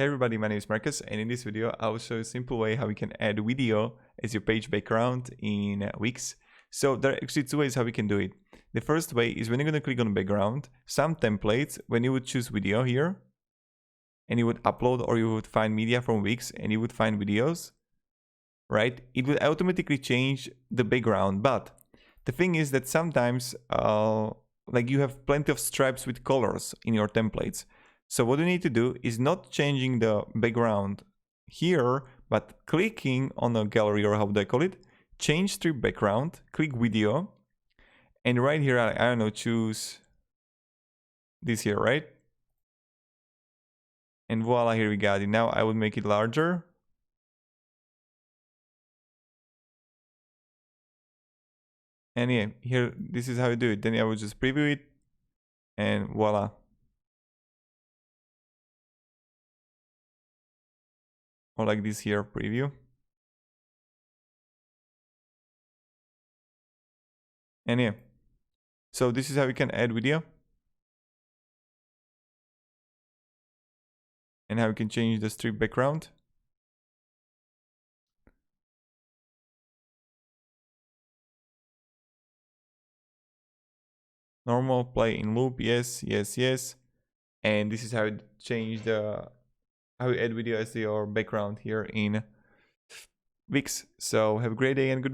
Hey everybody, my name is Marcus, and in this video I will show you a simple way how we can add video as your page background in Wix. So there are actually two ways how we can do it. The first way is when you're going to click on background, some templates, when you would choose video here, and you would upload or you would find media from Wix and you would find videos, right? It would automatically change the background, but the thing is that sometimes like you have plenty of stripes with colors in your templates. So what you need to do is not changing the background here, but clicking on a gallery, or how do I call it? Change strip background, click video, and right here, I don't know, choose this here, right? And voila, here we got it. Now I would make it larger. And yeah, here, this is how you do it. Then I would just preview it, and voila. Or like this here, preview. And yeah, so this is how you can add video. And how you can change the strip background. Normal, play in loop, yes, yes, yes. And this is how you change how you add video as your background here in Wix. So have a great day and goodbye.